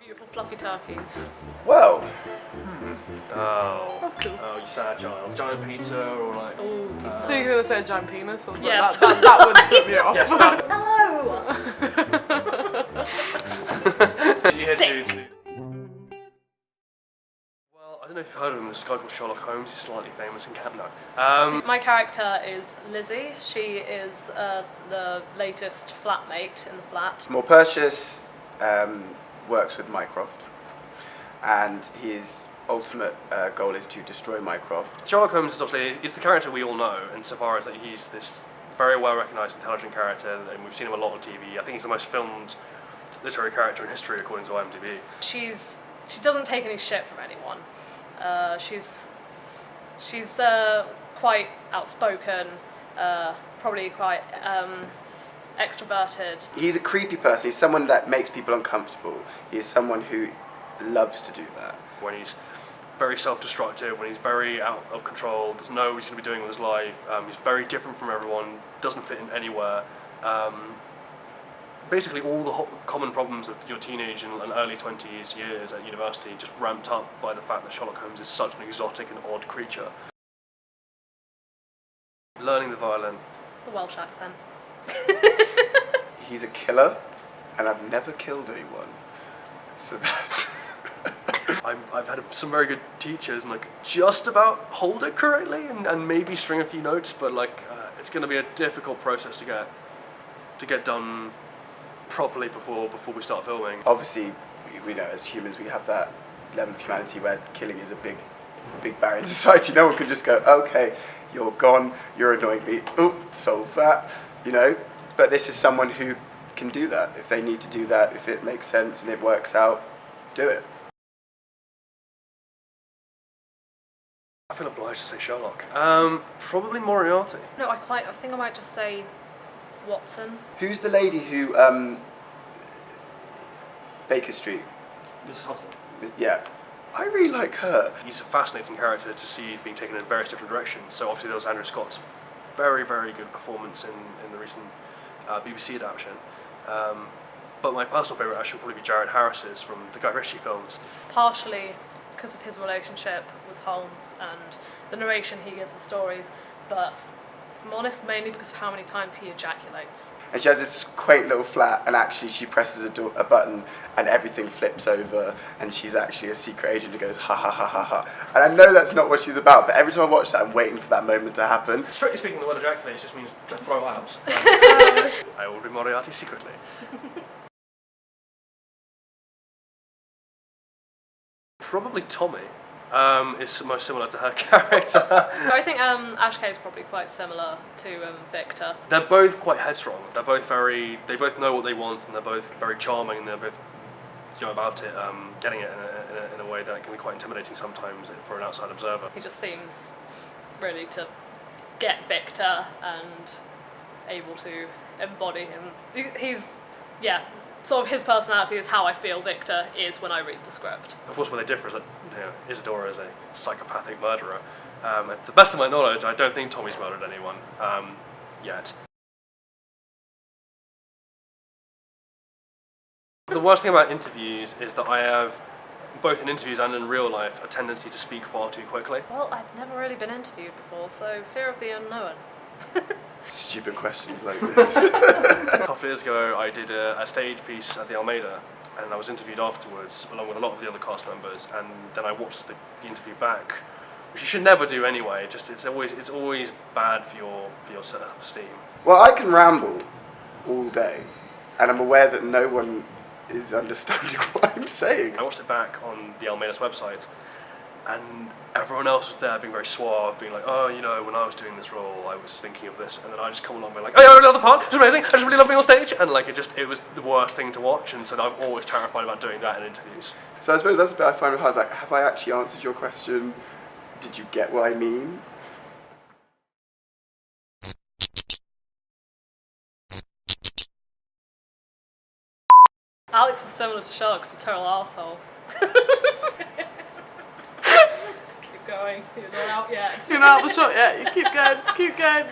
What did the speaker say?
Beautiful fluffy turkeys. Well. Oh. That's cool. Oh, you sad child. Giant pizza or like... Oh, pizza. So you could have said giant penis. I was Yes. like, that would put me off. Yes, Hello! You had to. Well, I don't know if you've heard of him. This guy called Sherlock Holmes. He's slightly famous in Canada. My character is Lizzie. She is the latest flatmate in the flat. Morpertius works with Mycroft, and his ultimate goal is to destroy Mycroft. Sherlock Holmes is obviously it's the character we all know, insofar as that he's this very well recognised, intelligent character, and we've seen him a lot on TV. I think he's the most filmed literary character in history, according to IMDb. She doesn't take any shit from anyone. She's quite outspoken, probably quite extroverted. He's a creepy person. He's someone that makes people uncomfortable. He's someone who loves to do that. When he's very self-destructive, when he's very out of control, doesn't know what he's going to be doing with his life, he's very different from everyone, doesn't fit in anywhere. Basically all the common problems of your teenage and early 20s years at university just ramped up by the fact that Sherlock Holmes is such an exotic and odd creature. Learning the violin. The Welsh accent. He's a killer, and I've never killed anyone. So that's... I've had some very good teachers and like just about hold it correctly and maybe string a few notes, but like it's going to be a difficult process to get done properly before we start filming. Obviously, we know as humans we have that level of humanity where killing is a big barrier in society. No one can just go, okay, you're gone, you're annoying me, oop, solve that, you know. But this is someone who can do that. If they need to do that, if it makes sense and it works out, do it. I feel obliged to say Sherlock. Probably Moriarty. No, I think I might just say Watson. Who's the lady who, Baker Street? Mrs. Hudson. Yeah. I really like her. He's a fascinating character to see being taken in various different directions. So obviously there was Andrew Scott's very, very good performance in the recent BBC adaptation. But my personal favourite actually would probably be Jared Harris's from the Guy Ritchie films. Partially because of his relationship with Holmes and the narration he gives the stories, but if I'm honest, mainly because of how many times he ejaculates. And she has this quaint little flat, and actually she presses a button and everything flips over, and she's actually a secret agent who goes ha ha ha ha ha. And I know that's not what she's about, but every time I watch that I'm waiting for that moment to happen. Strictly speaking, the word ejaculate just means to throw out. I will be Moriarty secretly. Probably Tommy is most similar to her character. I think Ash Kay is probably quite similar to Victor. They're both quite headstrong. They both know what they want, and they're both very charming, and they're both about it, getting it in a way that can be quite intimidating sometimes for an outside observer. He just seems really to get Victor and able to embody him. He's sort of his personality is how I feel Victor is when I read the script. Of course, where they differ is that Isadora is a psychopathic murderer. To the best of my knowledge, I don't think Tommy's murdered anyone yet. The worst thing about interviews is that I have, both in interviews and in real life, a tendency to speak far too quickly. Well, I've never really been interviewed before, so fear of the unknown. Stupid questions like this. A couple of years ago, I did a stage piece at the Almeida, and I was interviewed afterwards, along with a lot of the other cast members, and then I watched the interview back, which you should never do anyway. Just it's always bad for your self-esteem. Well, I can ramble all day, and I'm aware that no one is understanding what I'm saying. I watched it back on the Almeida's website, and everyone else was there being very suave, being like, oh, you know, when I was doing this role, I was thinking of this, and then I just come along being like, oh yeah, I love the part, it's amazing, I just really love being on stage, and like it was the worst thing to watch, and so I'm always terrified about doing that in interviews. So I suppose that's the bit I find it hard, like, have I actually answered your question? Did you get what I mean? Alex is similar to Sherlock, he's a total arsehole. Keep going, you're not out yet. You're not out the shot yet, you keep going, keep going.